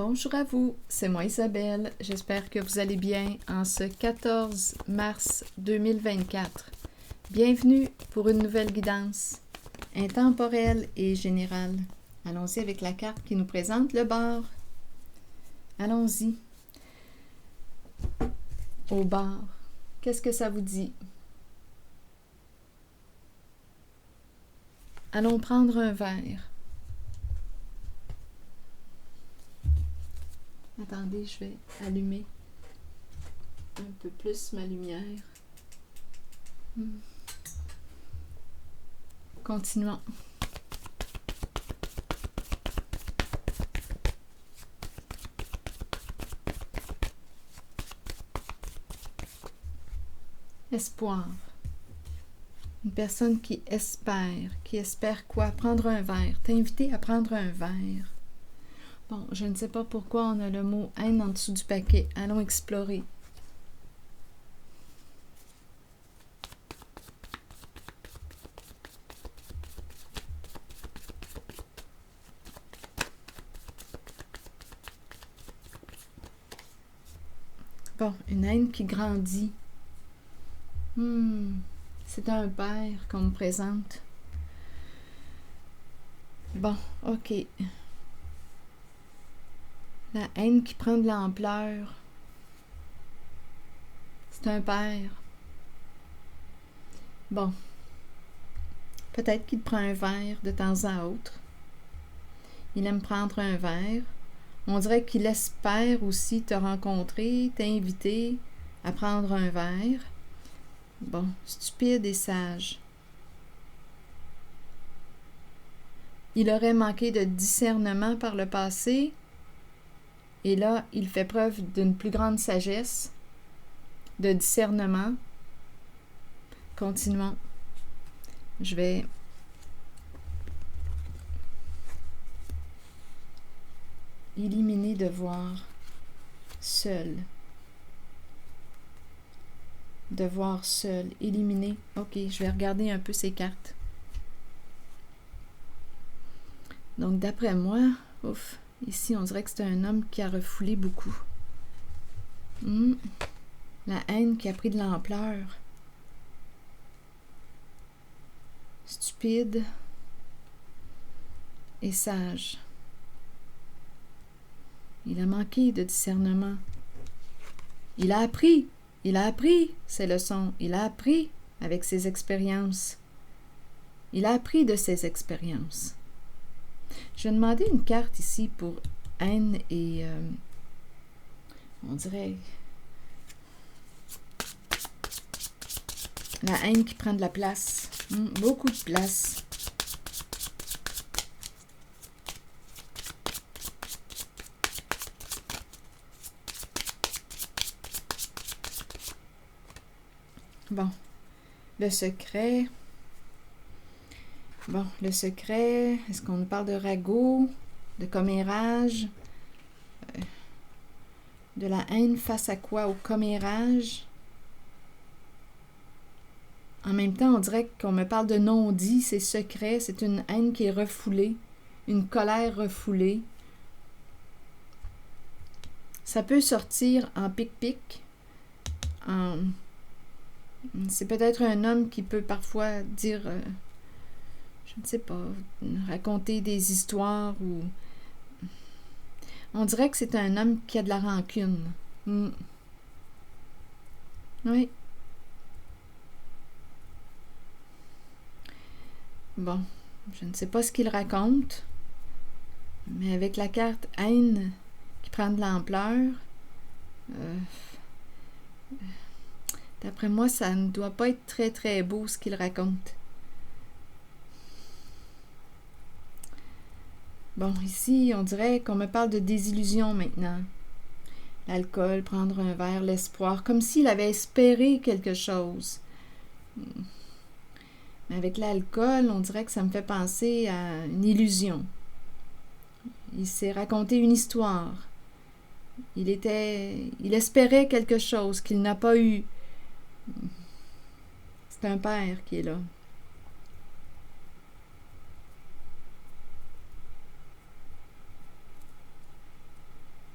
Bonjour à vous, c'est moi Isabelle. J'espère que vous allez bien en ce 14 mars 2024. Bienvenue pour une nouvelle guidance intemporelle et générale. Allons-y avec la carte qui nous présente le bar. Allons-y. Au bar. Qu'est-ce que ça vous dit? Allons prendre un verre. Attendez, je vais allumer un peu plus ma lumière. Continuons. Espoir. Une personne qui espère quoi? Prendre un verre. T'inviter à prendre un verre. Bon, je ne sais pas pourquoi on a le mot haine en dessous du paquet. Allons explorer. Bon, une haine qui grandit. C'est un père qu'on me présente. Bon, ok. La haine qui prend de l'ampleur. C'est un père. Bon. Peut-être qu'il prend un verre de temps à autre. Il aime prendre un verre. On dirait qu'il espère aussi te rencontrer, t'inviter à prendre un verre. Bon, stupide et sage. Il aurait manqué de discernement par le passé. Et là, il fait preuve d'une plus grande sagesse, de discernement. Continuons. Je vais éliminer devoir seul. Devoir seul. Éliminer. Ok, je vais regarder un peu ces cartes. Donc, d'après moi, ici, on dirait que c'est un homme qui a refoulé beaucoup. La haine qui a pris de l'ampleur. Stupide et sage. Il a manqué de discernement. Il a appris ses leçons. Il a appris avec ses expériences. Il a appris de ses expériences. Je vais demander une carte ici pour haine et on dirait la haine qui prend de la place. Beaucoup de place. Bon, le secret. Bon, le secret, est-ce qu'on nous parle de ragot, de commérage, de la haine face à quoi? Au commérage. En même temps, on dirait qu'on me parle de non-dit, c'est secret, c'est une haine qui est refoulée, une colère refoulée. Ça peut sortir en pic-pic. C'est peut-être un homme qui peut parfois dire, je ne sais pas, raconter des histoires ou... On dirait que c'est un homme qui a de la rancune. Oui. Bon, je ne sais pas ce qu'il raconte, mais avec la carte haine qui prend de l'ampleur, d'après moi, ça ne doit pas être très très beau ce qu'il raconte. Bon, ici, on dirait qu'on me parle de désillusion maintenant. L'alcool, prendre un verre, l'espoir, comme s'il avait espéré quelque chose. Mais avec l'alcool, on dirait que ça me fait penser à une illusion. Il s'est raconté une histoire. Il espérait quelque chose qu'il n'a pas eu. C'est un père qui est là.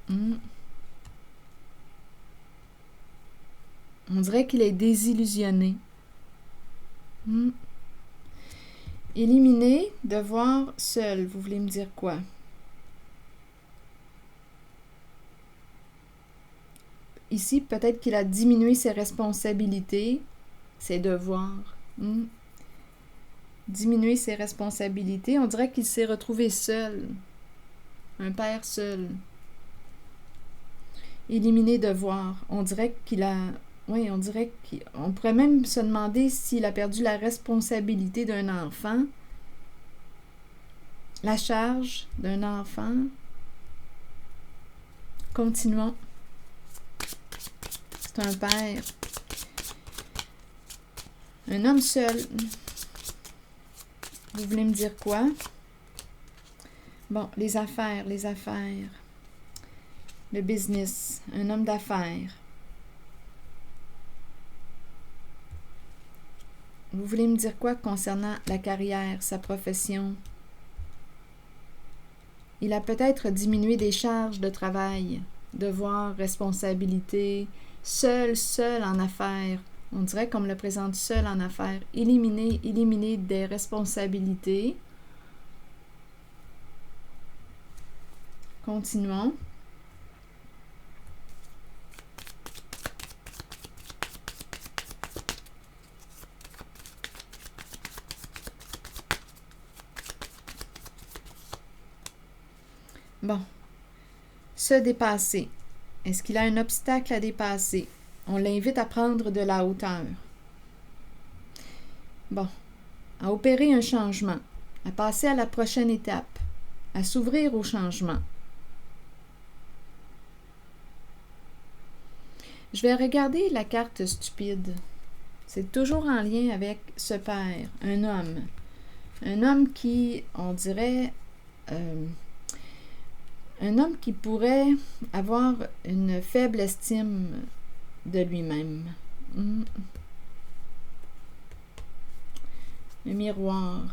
Hmm. On dirait qu'il est désillusionné. Hmm. Éliminer, devoir, seul. Vous voulez me dire quoi? Ici, peut-être qu'il a diminué ses responsabilités, ses devoirs. Hmm. Diminuer ses responsabilités. On dirait qu'il s'est retrouvé seul. Un père seul. Éliminer devoir. On dirait qu'il a... Oui, on dirait qu'on pourrait même se demander s'il a perdu la responsabilité d'un enfant, la charge d'un enfant. Continuons. C'est un père. Un homme seul. Vous voulez me dire quoi? Bon, les affaires. Le business. Un homme d'affaires. Vous voulez me dire quoi concernant la carrière, sa profession? Il a peut-être diminué des charges de travail, devoirs, responsabilités, seul en affaires. On dirait qu'on me le présente seul en affaires. Éliminer des responsabilités. Continuons. Bon. Se dépasser. Est-ce qu'il a un obstacle à dépasser? On l'invite à prendre de la hauteur. Bon. À opérer un changement. À passer à la prochaine étape. À s'ouvrir au changement. Je vais regarder la carte stupide. C'est toujours en lien avec ce père, un homme. Un homme qui, on dirait, un homme qui pourrait avoir une faible estime de lui-même. Le miroir.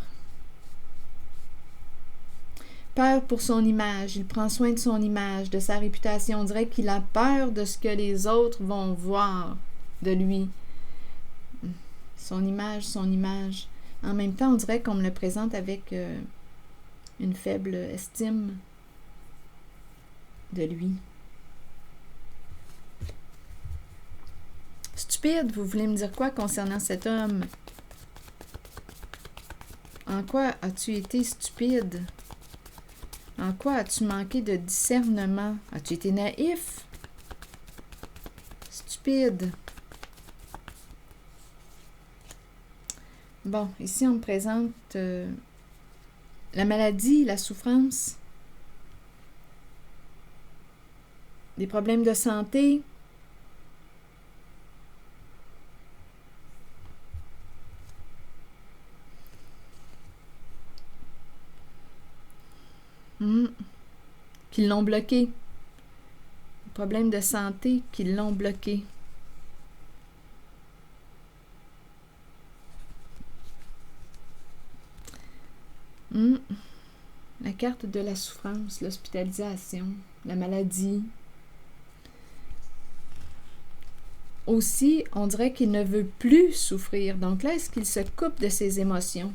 Peur pour son image. Il prend soin de son image, de sa réputation. On dirait qu'il a peur de ce que les autres vont voir de lui. Son image. En même temps, on dirait qu'on me le présente avec une faible estime de lui. Stupide, vous voulez me dire quoi concernant cet homme? En quoi as-tu été stupide? En quoi as-tu manqué de discernement? As-tu été naïf? Stupide. Bon, ici on me présente la maladie, la souffrance, des problèmes de santé. Qui l'ont bloqué. Des problèmes de santé qui l'ont bloqué. La carte de la souffrance, l'hospitalisation, la maladie. Aussi, on dirait qu'il ne veut plus souffrir. Donc là, est-ce qu'il se coupe de ses émotions?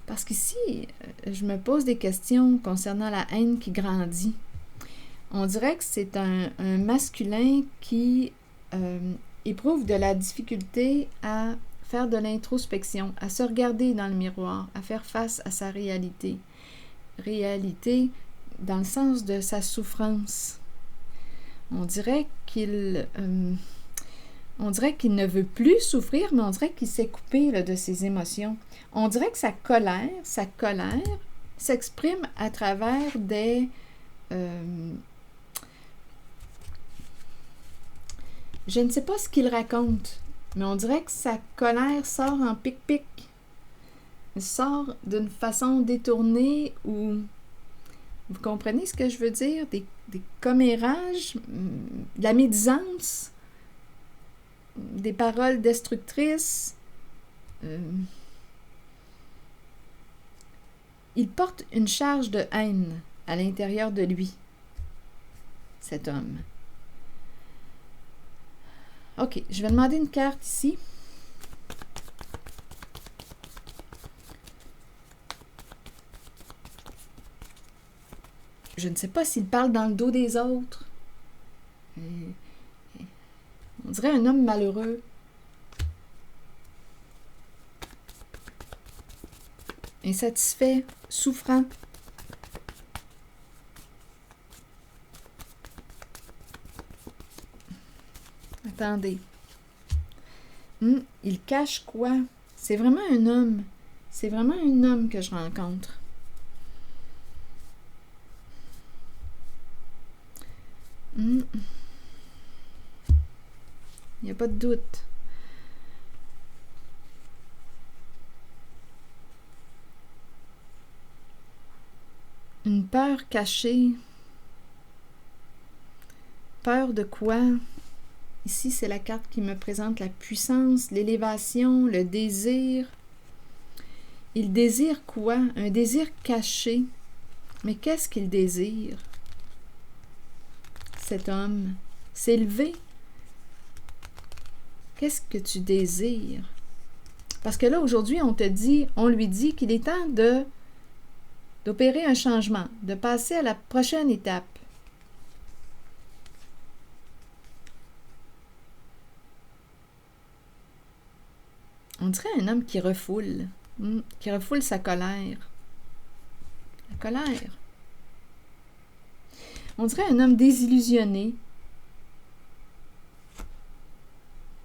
Parce qu'ici, je me pose des questions concernant la haine qui grandit. On dirait que c'est un masculin qui éprouve de la difficulté à faire de l'introspection, à se regarder dans le miroir, à faire face à sa réalité. Réalité dans le sens de sa souffrance. On dirait qu'il ne veut plus souffrir, mais on dirait qu'il s'est coupé là, de ses émotions. On dirait que sa colère s'exprime à travers des... je ne sais pas ce qu'il raconte, mais on dirait que sa colère sort en pic-pic. Elle sort d'une façon détournée ou... Vous comprenez ce que je veux dire? Des commérages, de la médisance, des paroles destructrices. Il porte une charge de haine à l'intérieur de lui. cet homme. OK, je vais demander une carte ici. Je ne sais pas s'il parle dans le dos des autres. On dirait un homme malheureux. Insatisfait, souffrant. Attendez. Il cache quoi? C'est vraiment un homme. C'est vraiment un homme que je rencontre. Il n'y a pas de doute. Une peur cachée. Peur de quoi? Ici, c'est la carte qui me présente la puissance, l'élévation, le désir. Il désire quoi? Un désir caché. Mais qu'est-ce qu'il désire? Cet homme. S'élever. Qu'est-ce que tu désires? Parce que là, aujourd'hui, on lui dit qu'il est temps d'opérer un changement, de passer à la prochaine étape. On dirait un homme qui refoule sa colère. La colère. On dirait un homme désillusionné.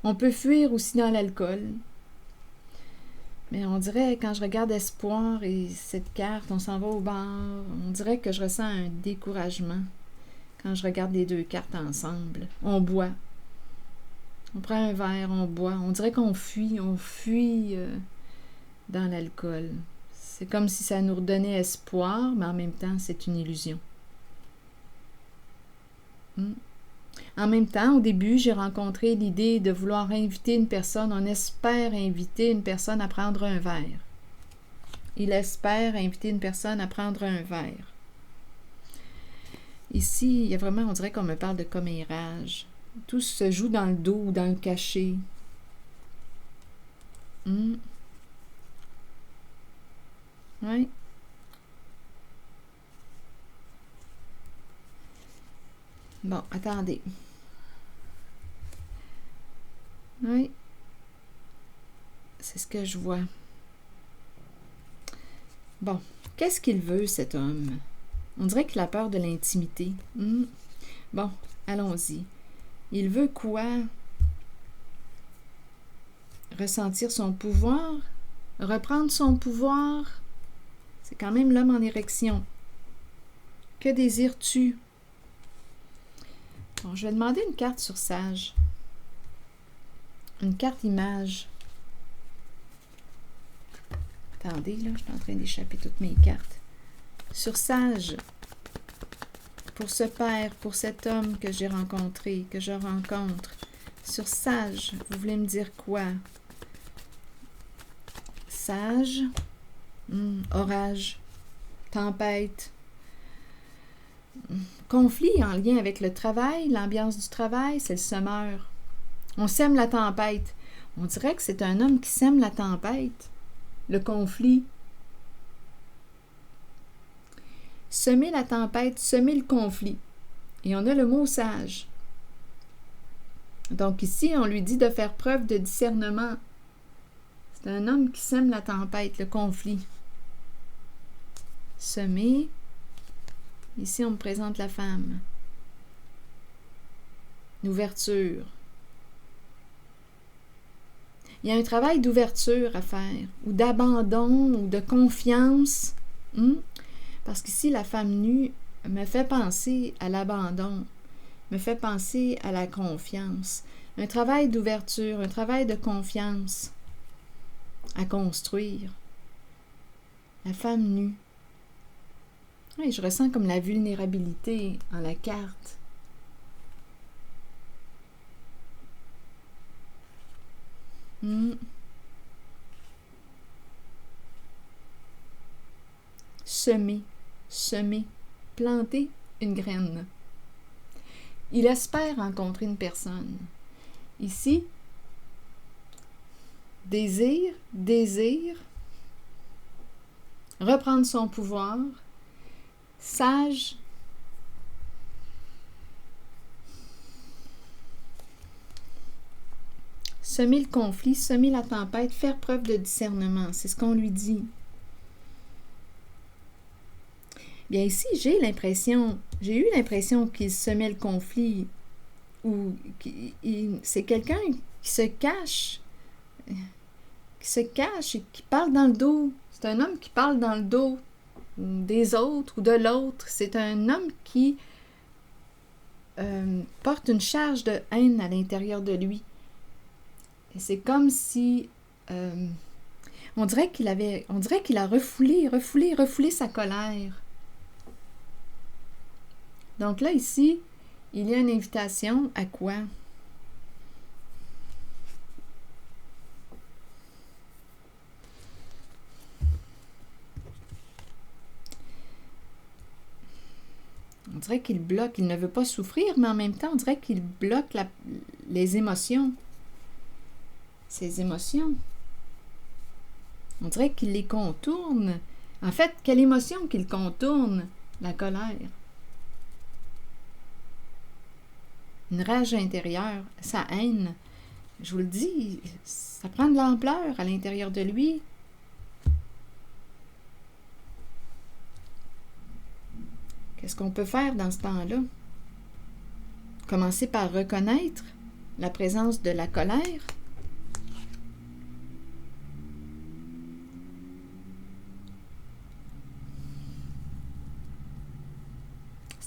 On peut fuir aussi dans l'alcool. Mais on dirait, quand je regarde espoir et cette carte, on s'en va au bar, on dirait que je ressens un découragement quand je regarde les deux cartes ensemble. On boit. On prend un verre, on boit. On dirait qu'on fuit dans l'alcool. C'est comme si ça nous redonnait espoir, mais en même temps, c'est une illusion. En même temps, au début, j'ai rencontré l'idée de vouloir inviter une personne. On espère inviter une personne à prendre un verre. Il espère inviter une personne à prendre un verre. Ici, il y a vraiment, on dirait qu'on me parle de commérage. Tout se joue dans le dos ou dans le cachet. Oui. Bon, attendez. Oui. C'est ce que je vois. Bon, qu'est-ce qu'il veut, cet homme? On dirait qu'il a peur de l'intimité. Bon, allons-y. Il veut quoi? Ressentir son pouvoir? Reprendre son pouvoir? C'est quand même l'homme en érection. Que désires-tu? Bon, je vais demander une carte sur Sage. Une carte image. Attendez, là, je suis en train d'échapper toutes mes cartes. Sur Sage. Pour ce père, pour cet homme que j'ai rencontré, que je rencontre. Sur Sage, vous voulez me dire quoi? Sage. Orage. Tempête. Conflit en lien avec le travail, l'ambiance du travail, c'est le semeur. On sème la tempête. On dirait que c'est un homme qui sème la tempête. Le conflit. Semer la tempête, semer le conflit. Et on a le mot sage. Donc ici, on lui dit de faire preuve de discernement. C'est un homme qui sème la tempête, le conflit. Semer. Ici, on me présente la femme. L'ouverture. Il y a un travail d'ouverture à faire, ou d'abandon, ou de confiance. Parce qu'ici, la femme nue me fait penser à l'abandon, me fait penser à la confiance. Un travail d'ouverture, un travail de confiance à construire. La femme nue. Oui, je ressens comme la vulnérabilité en la carte. Semer, planter une graine. Il espère rencontrer une personne. Ici, désir, reprendre son pouvoir, sage, semer le conflit, semer la tempête, faire preuve de discernement. C'est ce qu'on lui dit. Bien ici, j'ai eu l'impression qu'il semait le conflit, ou c'est quelqu'un qui se cache et qui parle dans le dos. C'est un homme qui parle dans le dos des autres ou de l'autre. C'est un homme qui porte une charge de haine à l'intérieur de lui. Et c'est comme si on dirait qu'il a refoulé sa colère. Donc là, ici, il y a une invitation à quoi? On dirait qu'il bloque, il ne veut pas souffrir, mais en même temps, on dirait qu'il bloque les émotions. Ses émotions. On dirait qu'il les contourne. En fait, quelle émotion qu'il contourne? La colère. Une rage intérieure, sa haine. Je vous le dis, ça prend de l'ampleur à l'intérieur de lui. Qu'est-ce qu'on peut faire dans ce temps-là? Commencer par reconnaître la présence de la colère.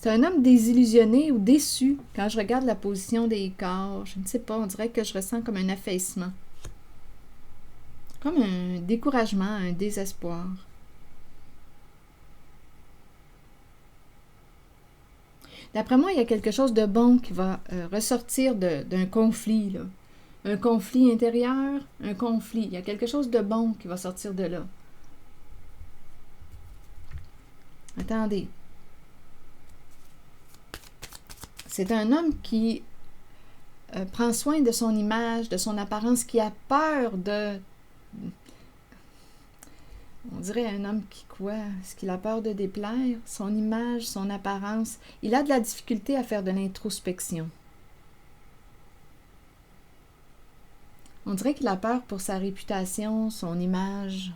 C'est un homme désillusionné ou déçu. Quand je regarde la position des corps, je ne sais pas, on dirait que je ressens comme un affaissement. Comme un découragement, un désespoir. D'après moi, il y a quelque chose de bon qui va ressortir d'un conflit, là. Un conflit intérieur, un conflit. Il y a quelque chose de bon qui va sortir de là. Attendez. C'est un homme qui prend soin de son image, de son apparence, qui a peur de... On dirait un homme qui quoi? Est-ce qu'il a peur de déplaire? Son image, son apparence. Il a de la difficulté à faire de l'introspection. On dirait qu'il a peur pour sa réputation, son image.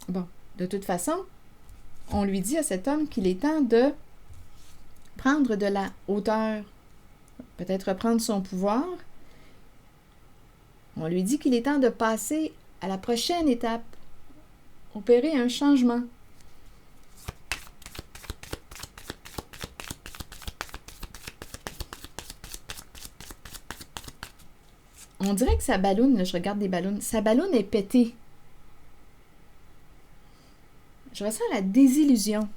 Bon, de toute façon, on lui dit à cet homme qu'il est temps de prendre de la hauteur, peut-être reprendre son pouvoir. On lui dit qu'il est temps de passer à la prochaine étape, opérer un changement. On dirait que sa balloune, là, je regarde des ballons, sa balloune est pétée. Je ressens la désillusion.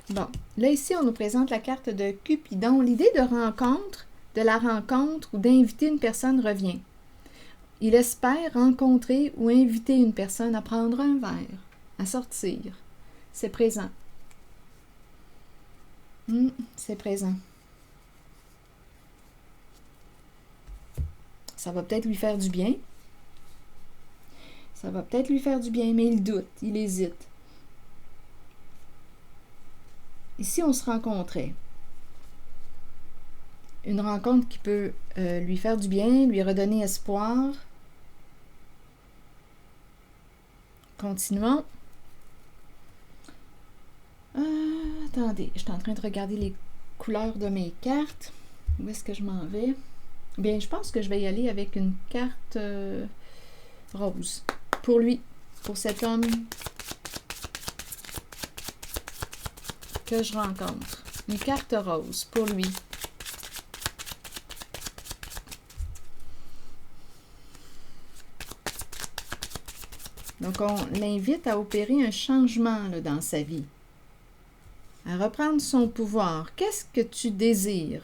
Bon, là ici, on nous présente la carte de Cupidon. L'idée de la rencontre ou d'inviter une personne revient. Il espère rencontrer ou inviter une personne à prendre un verre, à sortir. C'est présent. C'est présent. Ça va peut-être lui faire du bien. Ça va peut-être lui faire du bien, mais il doute, il hésite. Ici, on se rencontrait. Une rencontre qui peut lui faire du bien, lui redonner espoir. Continuons. Attendez, je suis en train de regarder les couleurs de mes cartes. Où est-ce que je m'en vais? Bien, je pense que je vais y aller avec une carte rose. Pour lui, pour cet homme que je rencontre. Une carte rose pour lui. Donc, on l'invite à opérer un changement là, dans sa vie. À reprendre son pouvoir. Qu'est-ce que tu désires?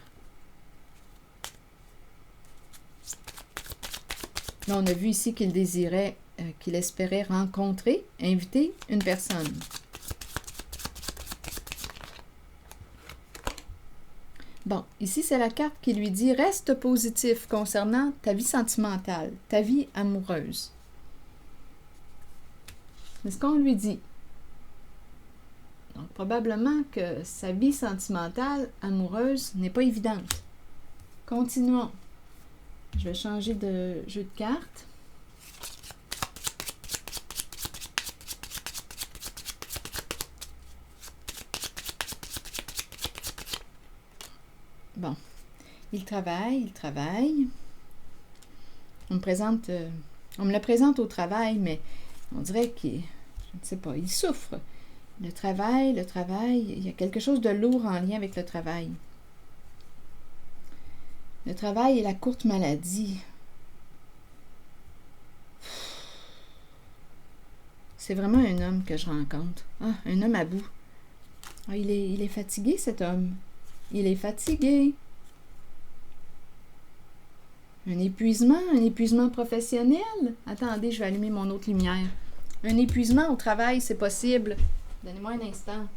Là, on a vu ici qu'il désirait, qu'il espérait rencontrer, inviter une personne. Bon, ici, c'est la carte qui lui dit « Reste positif concernant ta vie sentimentale, ta vie amoureuse. » C'est ce qu'on lui dit. Donc, probablement que sa vie sentimentale, amoureuse, n'est pas évidente. Continuons. Je vais changer de jeu de cartes. Bon, il travaille. On me le présente au travail, mais on dirait qu'il, je ne sais pas, il souffre. Le travail, il y a quelque chose de lourd en lien avec le travail. Le travail et la courte maladie. C'est vraiment un homme que je rencontre. Ah, un homme à bout. Ah, il est fatigué, cet homme. Il est fatigué. Un épuisement professionnel. Attendez, je vais allumer mon autre lumière. Un épuisement au travail, c'est possible. Donnez-moi un instant.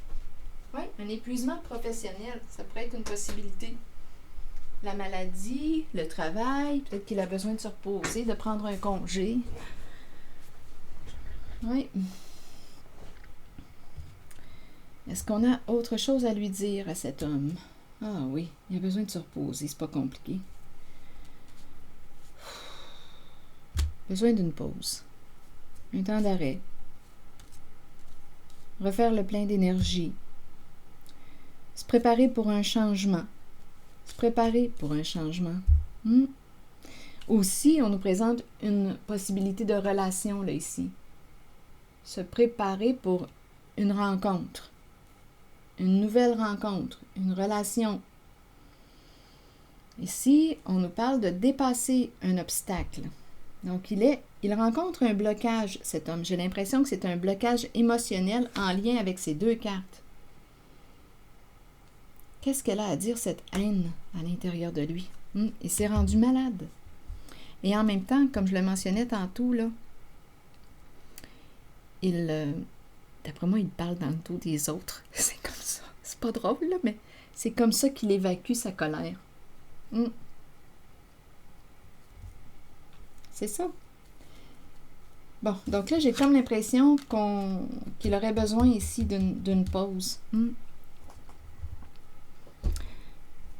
Oui, un épuisement professionnel, ça pourrait être une possibilité. La maladie, le travail, peut-être qu'il a besoin de se reposer, de prendre un congé. Oui. Est-ce qu'on a autre chose à lui dire à cet homme? Ah oui, il a besoin de se reposer, c'est pas compliqué. Besoin d'une pause. Un temps d'arrêt. Refaire le plein d'énergie. Se préparer pour un changement. Aussi, on nous présente une possibilité de relation, là, ici. Se préparer pour une rencontre. Une nouvelle rencontre. Une relation. Ici, on nous parle de dépasser un obstacle. Donc, il rencontre un blocage, cet homme. J'ai l'impression que c'est un blocage émotionnel en lien avec ces deux cartes. Qu'est-ce qu'elle a à dire, cette haine, à l'intérieur de lui? Il s'est rendu malade. Et en même temps, comme je le mentionnais tantôt, là, d'après moi, il parle dans le dos des autres. C'est comme ça. C'est pas drôle, là, mais c'est comme ça qu'il évacue sa colère. C'est ça. Bon, donc là, j'ai comme l'impression qu'il aurait besoin ici d'une pause.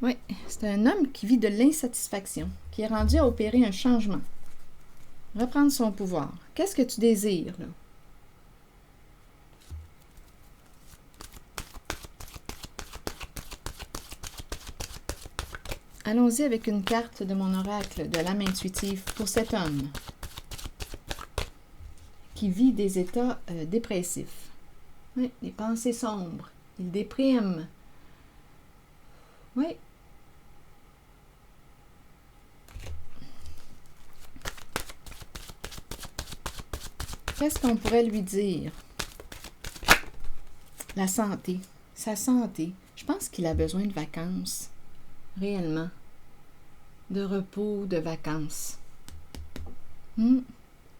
Oui, c'est un homme qui vit de l'insatisfaction, qui est rendu à opérer un changement. Reprendre son pouvoir. Qu'est-ce que tu désires, là? Allons-y avec une carte de mon oracle de l'âme intuitive pour cet homme qui vit des états dépressifs. Oui, des pensées sombres. Il déprime. Oui. Qu'est-ce qu'on pourrait lui dire? La santé. Sa santé. Je pense qu'il a besoin de vacances. Réellement. De repos, de vacances.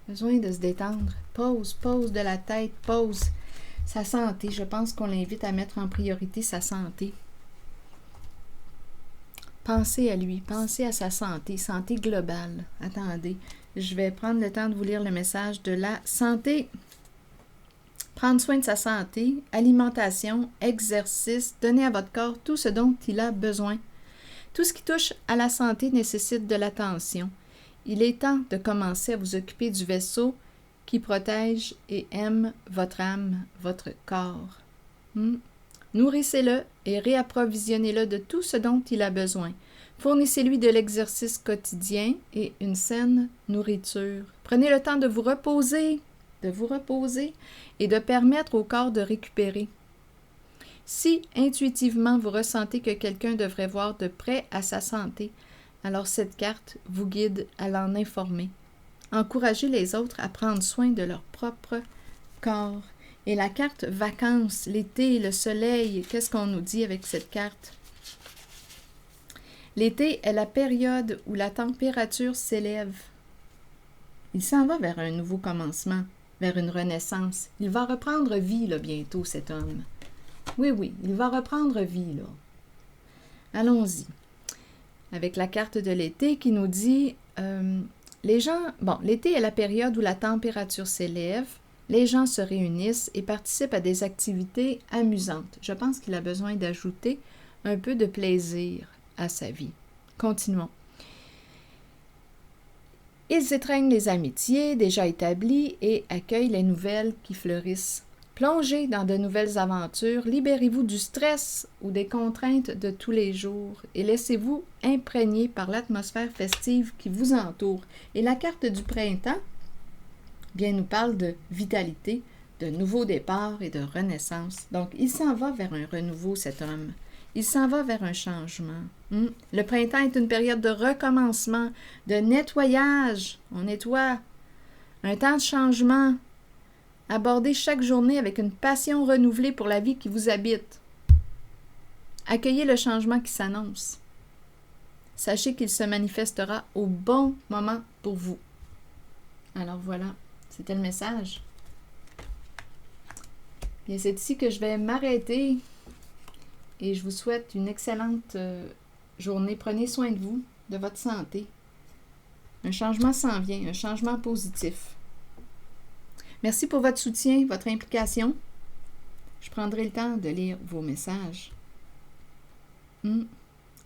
Besoin de se détendre. Pause de la tête, pause. Sa santé, je pense qu'on l'invite à mettre en priorité sa santé. Pensez à lui, pensez à sa santé globale. Attendez, je vais prendre le temps de vous lire le message de la santé. Prendre soin de sa santé, alimentation, exercice, donner à votre corps tout ce dont il a besoin. Tout ce qui touche à la santé nécessite de l'attention. Il est temps de commencer à vous occuper du vaisseau qui protège et aime votre âme, votre corps. Nourrissez-le et réapprovisionnez-le de tout ce dont il a besoin. Fournissez-lui de l'exercice quotidien et une saine nourriture. Prenez le temps de vous reposer et de permettre au corps de récupérer. Si intuitivement vous ressentez que quelqu'un devrait voir de près à sa santé, alors cette carte vous guide à l'en informer. Encouragez les autres à prendre soin de leur propre corps. Et la carte vacances, l'été, le soleil, qu'est-ce qu'on nous dit avec cette carte? L'été est la période où la température s'élève. Il s'en va vers un nouveau commencement, vers une renaissance. Il va reprendre vie, là, bientôt, cet homme. Oui, oui, il va reprendre vie, là. Allons-y. Avec la carte de l'été qui nous dit, les gens, bon, l'été est la période où la température s'élève, les gens se réunissent et participent à des activités amusantes. Je pense qu'il a besoin d'ajouter un peu de plaisir à sa vie. Continuons. Ils étreignent les amitiés déjà établies et accueillent les nouvelles qui fleurissent. Plongez dans de nouvelles aventures, libérez-vous du stress ou des contraintes de tous les jours et laissez-vous imprégner par l'atmosphère festive qui vous entoure. Et la carte du printemps, bien, nous parle de vitalité, de nouveaux départs et de renaissance. Donc, il s'en va vers un renouveau, cet homme. Il s'en va vers un changement. Le printemps est une période de recommencement, de nettoyage. On nettoie. Un temps de changement. Abordez chaque journée avec une passion renouvelée pour la vie qui vous habite. Accueillez le changement qui s'annonce. Sachez qu'il se manifestera au bon moment pour vous. Alors voilà, c'était le message. Et c'est ici que je vais m'arrêter. Et je vous souhaite une excellente journée. Prenez soin de vous, de votre santé. Un changement s'en vient, un changement positif. Merci pour votre soutien, votre implication. Je prendrai le temps de lire vos messages.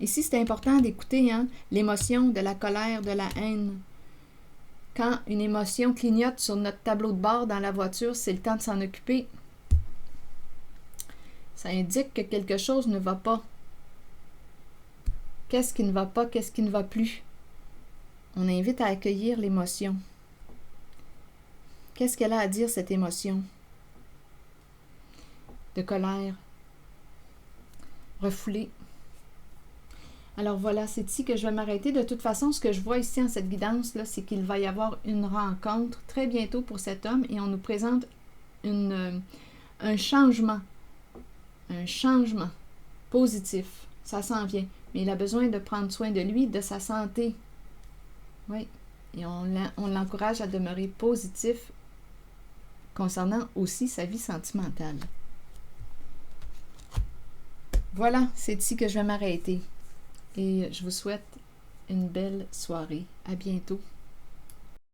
Ici, c'est important d'écouter l'émotion de la colère, de la haine. Quand une émotion clignote sur notre tableau de bord dans la voiture, c'est le temps de s'en occuper. Ça indique que quelque chose ne va pas. Qu'est-ce qui ne va pas? Qu'est-ce qui ne va plus? On invite à accueillir l'émotion. Qu'est-ce qu'elle a à dire, cette émotion? De colère. Refoulée. Alors voilà, c'est ici que je vais m'arrêter. De toute façon, ce que je vois ici en cette guidance-là, c'est qu'il va y avoir une rencontre très bientôt pour cet homme et on nous présente un changement. Un changement positif. Ça s'en vient. Mais il a besoin de prendre soin de lui, de sa santé. Oui. Et on l'encourage à demeurer positif concernant aussi sa vie sentimentale. Voilà, c'est ici que je vais m'arrêter. Et je vous souhaite une belle soirée. À bientôt.